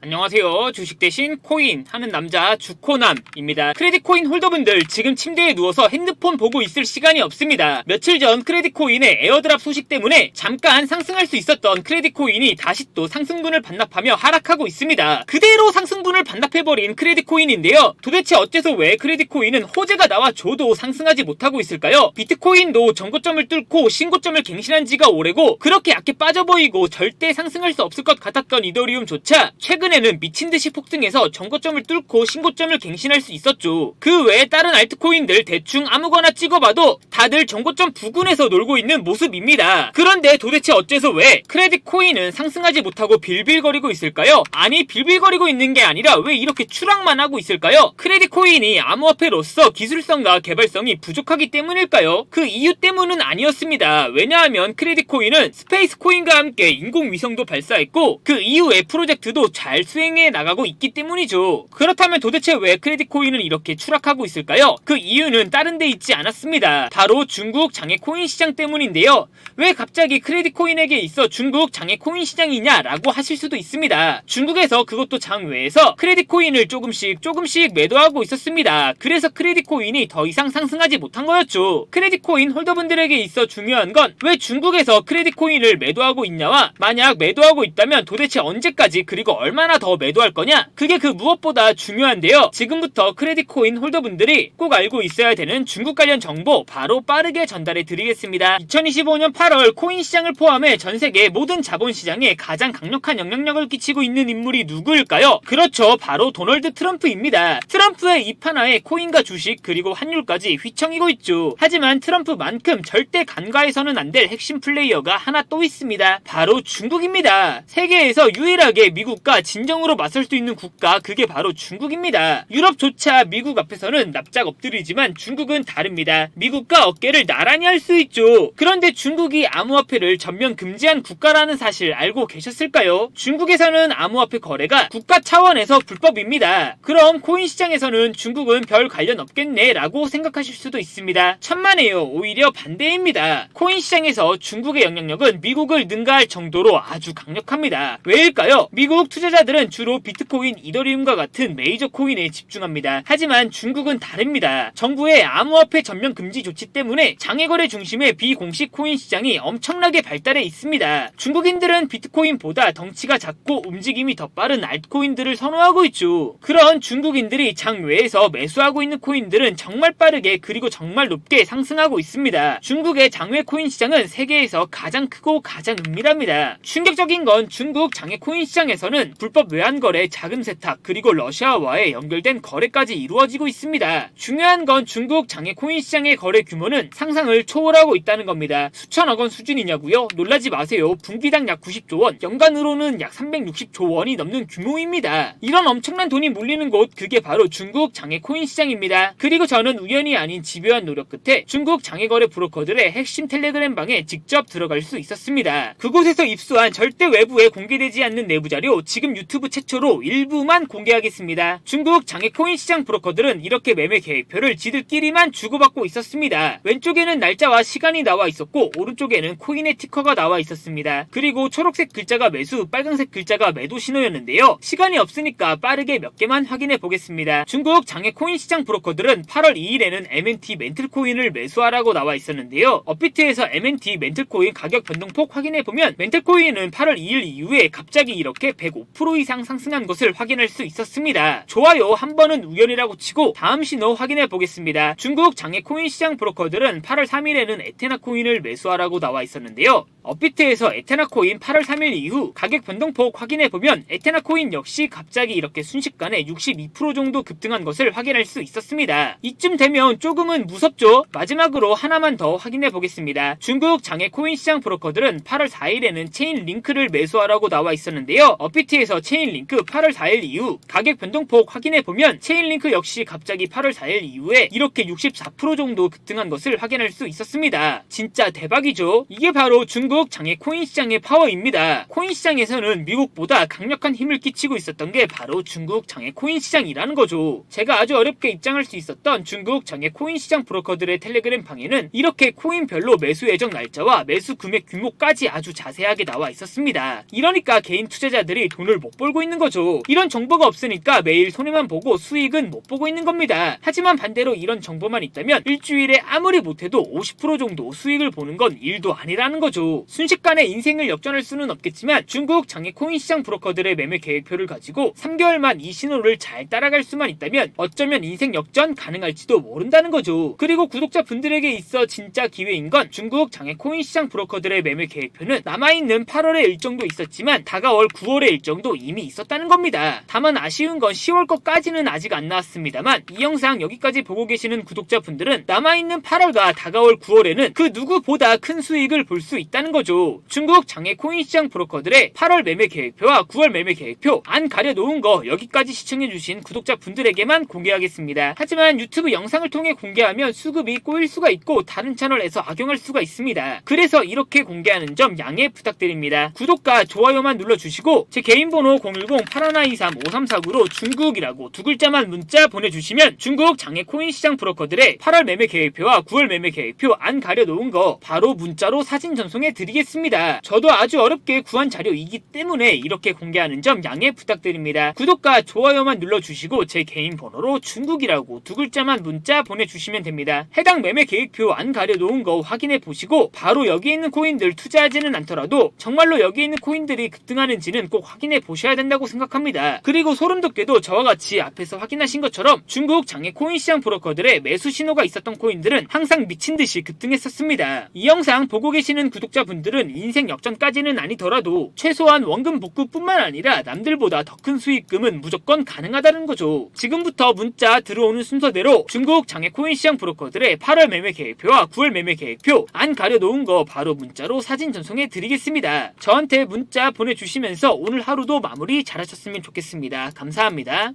안녕하세요. 주식 대신 코인 하는 남자 주코남입니다. 크레딧 코인 홀더분들 지금 침대에 누워서 핸드폰 보고 있을 시간이 없습니다. 며칠 전 크레딧 코인의 에어드랍 소식 때문에 잠깐 상승할 수 있었던 크레딧 코인이 다시 또 상승분을 반납하며 하락하고 있습니다. 그대로 상승분을 반납해버린 크레딧 코인인데요. 도대체 어째서 왜 크레딧 코인은 호재가 나와줘도 상승하지 못하고 있을까요? 비트코인도 전고점을 뚫고 신고점을 갱신한 지가 오래고 그렇게 약해 빠져 보이고 절대 상승할 수 없을 것 같았던 이더리움조차 최근에는 미친듯이 폭등해서 전고점을 뚫고 신고점을 갱신할 수 있었죠. 그 외에 다른 알트코인들 대충 아무거나 찍어봐도 다들 전고점 부근에서 놀고 있는 모습입니다. 그런데 도대체 어째서 왜 크레딧 코인은 상승하지 못하고 빌빌거리고 있을까요? 아니, 빌빌거리고 있는 게 아니라 왜 이렇게 추락만 하고 있을까요? 크레딧 코인이 암호화폐로서 기술성과 개발성이 부족하기 때문일까요? 그 이유 때문은 아니었습니다. 왜냐하면 크레딧 코인은 스페이스 코인과 함께 인공위성도 발사했고 그 이후에 프로젝트도 잘 수행해 나가고 있기 때문이죠. 그렇다면 도대체 왜 크레딧 코인은 이렇게 추락하고 있을까요? 그 이유는 다른 데 있지 않았습니다. 바로 중국 장외 코인 시장 때문인데요. 왜 갑자기 크레딧 코인에게 있어 중국 장외 코인 시장이냐라고 하실 수도 있습니다. 중국에서 그것도 장외에서 크레딧 코인을 조금씩 매도하고 있었습니다. 그래서 크레딧 코인이 더 이상 상승하지 못한 거였죠. 크레딧 코인 홀더분들에게 있어 중요한 건 왜 중국에서 크레딧 코인을 매도하고 있냐와 만약 매도하고 있다면 도대체 언제까지 그리고 얼마나 더 매도할 거냐? 그게 그 무엇보다 중요한데요. 지금부터 크레딧 코인 홀더분들이 꼭 알고 있어야 되는 중국 관련 정보 바로 빠르게 전달해 드리겠습니다. 2025년 8월 코인 시장을 포함해 전 세계 모든 자본 시장에 가장 강력한 영향력을 끼치고 있는 인물이 누구일까요? 그렇죠. 바로 도널드 트럼프입니다. 트럼프의 입 하나에 코인과 주식 그리고 환율까지 휘청이고 있죠. 하지만 트럼프만큼 절대 간과해서는 안 될 핵심 플레이어가 하나 또 있습니다. 바로 중국입니다. 세계에서 유일하게 미국과 진정으로 맞설 수 있는 국가, 그게 바로 중국입니다. 유럽조차 미국 앞에서는 납작 엎드리지만 중국은 다릅니다. 미국과 어깨를 나란히 할 수 있죠. 그런데 중국이 암호화폐를 전면 금지한 국가라는 사실 알고 계셨을까요? 중국에서는 암호화폐 거래가 국가 차원에서 불법입니다. 그럼 코인 시장에서는 중국은 별 관련 없겠네 라고 생각하실 수도 있습니다. 천만에요. 오히려 반대입니다. 코인 시장에서 중국의 영향력은 미국을 능가할 정도로 아주 강력합니다. 왜일까요? 미국 투자자들은 주로 비트코인, 이더리움과 같은 메이저 코인에 집중합니다. 하지만 중국은 다릅니다. 정부의 암호화폐 전면 금지 조치 때문에 장외거래 중심의 비공식 코인 시장이 엄청나게 발달해 있습니다. 중국인들은 비트코인보다 덩치가 작고 움직임이 더 빠른 알트코인들을 선호하고 있죠. 그런 중국인들이 장외에서 매수하고 있는 코인들은 정말 빠르게 그리고 정말 높게 상승하고 있습니다. 중국의 장외 코인 시장은 세계에서 가장 크고 가장 은밀합니다. 충격적인 건 중국 장외 코인 시장에서는 불법 외환거래, 자금 세탁, 그리고 러시아와의 연결된 거래까지 이루어지고 있습니다. 중요한 건 중국 장외 코인 시장의 거래 규모는 상상을 초월하고 있다는 겁니다. 수천억 원 수준이냐고요? 놀라지 마세요. 분기당 약 90조 원, 연간으로는 약 360조 원이 넘는 규모입니다. 이런 엄청난 돈이 몰리는 곳, 그게 바로 중국 장외 코인 시장입니다. 그리고 저는 우연이 아닌 집요한 노력 끝에 중국 장외거래 브로커들의 핵심 텔레그램 방에 직접 들어갈 수 있었습니다. 그곳에서 입수한 절대 외부에 공개되지 않는 내부 자료, 지금 유튜브 최초로 일부만 공개하겠습니다. 중국 장외 코인 시장 브로커들은 이렇게 매매 계획표를 지들끼리만 주고받고 있었습니다. 왼쪽에는 날짜와 시간이 나와 있었고 오른쪽에는 코인의 티커가 나와 있었습니다. 그리고 초록색 글자가 매수, 빨간색 글자가 매도 신호였는데요. 시간이 없으니까 빠르게 몇 개만 확인해 보겠습니다. 중국 장외 코인 시장 브로커들은 8월 2일에는 MNT 멘틀코인을 매수하라고 나와 있었는데요. 업비트에서 MNT 멘틀코인 가격 변동폭 확인해 보면 멘틀코인은 8월 2일 이후에 갑자기 이렇게 105% 이상 상승한 것을 확인할 수 있었습니다. 좋아요. 한 번은 우연이라고 치고 다음 신호 확인해 보겠습니다. 중국 장외 코인 시장 브로커들은 8월 3일에는 에테나 코인을 매수하라고 나와 있었는데요. 업비트에서 에테나 코인 8월 3일 이후 가격 변동폭 확인해 보면 에테나 코인 역시 갑자기 이렇게 순식간에 62% 정도 급등한 것을 확인할 수 있었습니다. 이쯤 되면 조금은 무섭죠? 마지막으로 하나만 더 확인해 보겠습니다. 중국 장외 코인 시장 브로커들은 8월 4일에는 체인링크를 매수하라고 나와 있었는데요. 업비트에서 체인링크 8월 4일 이후 가격 변동폭 확인해 보면 체인링크 역시 갑자기 8월 4일 이후에 이렇게 64% 정도 급등한 것을 확인할 수 있었습니다. 진짜 대박이죠? 이게 바로 중국 중국 장외 코인 시장의 파워입니다. 코인 시장에서는 미국보다 강력한 힘을 끼치고 있었던 게 바로 중국 장외 코인 시장이라는 거죠. 제가 아주 어렵게 입장할 수 있었던 중국 장외 코인 시장 브로커들의 텔레그램 방에는 이렇게 코인별로 매수 예정 날짜와 매수 금액 규모까지 아주 자세하게 나와 있었습니다. 이러니까 개인 투자자들이 돈을 못 벌고 있는 거죠. 이런 정보가 없으니까 매일 손해만 보고 수익은 못 보고 있는 겁니다. 하지만 반대로 이런 정보만 있다면 일주일에 아무리 못해도 50% 정도 수익을 보는 건 일도 아니라는 거죠. 순식간에 인생을 역전할 수는 없겠지만 중국 장외 코인 시장 브로커들의 매매 계획표를 가지고 3개월만 이 신호를 잘 따라갈 수만 있다면 어쩌면 인생 역전 가능할지도 모른다는 거죠. 그리고 구독자분들에게 있어 진짜 기회인 건 중국 장외 코인 시장 브로커들의 매매 계획표는 남아있는 8월의 일정도 있었지만 다가올 9월의 일정도 이미 있었다는 겁니다. 다만 아쉬운 건 10월 것까지는 아직 안 나왔습니다만 이 영상 여기까지 보고 계시는 구독자분들은 남아있는 8월과 다가올 9월에는 그 누구보다 큰 수익을 볼 수 있다는 거죠. 중국 장외 코인 시장 브로커들의 8월 매매 계획표와 9월 매매 계획표 안 가려놓은 거 여기까지 시청해주신 구독자분들에게만 공개하겠습니다. 하지만 유튜브 영상을 통해 공개하면 수급이 꼬일 수가 있고 다른 채널에서 악용할 수가 있습니다. 그래서 이렇게 공개하는 점 양해 부탁드립니다. 구독과 좋아요만 눌러주시고 제 개인 번호 010-8123-5349로 중국이라고 두 글자만 문자 보내주시면 중국 장외 코인 시장 브로커들의 8월 매매 계획표와 9월 매매 계획표 안 가려놓은 거 바로 문자로 사진 전송해 드리겠습니다. 저도 아주 어렵게 구한 자료이기 때문에 이렇게 공개하는 점 양해 부탁드립니다. 구독과 좋아요만 눌러주시고 제 개인 번호로 중국이라고 두 글자만 문자 보내주시면 됩니다. 해당 매매 계획표 안 가려놓은 거 확인해 보시고 바로 여기 있는 코인들 투자하지는 않더라도 정말로 여기 있는 코인들이 급등하는지는 꼭 확인해 보셔야 된다고 생각합니다. 그리고 소름 돋게도 저와 같이 앞에서 확인하신 것처럼 중국 장외 코인 시장 브로커들의 매수 신호가 있었던 코인들은 항상 미친듯이 급등했었습니다. 이 영상 보고 계시는 구독자분들은 인생 역전까지는 아니더라도 최소한 원금 복구뿐만 아니라 남들보다 더 큰 수익금은 무조건 가능하다는 거죠. 지금부터 문자 들어오는 순서대로 중국 장외 코인 시장 브로커들의 8월 매매 계획표와 9월 매매 계획표 안 가려놓은 거 바로 문자로 사진 전송해 드리겠습니다. 저한테 문자 보내주시면서 오늘 하루도 마무리 잘하셨으면 좋겠습니다. 감사합니다.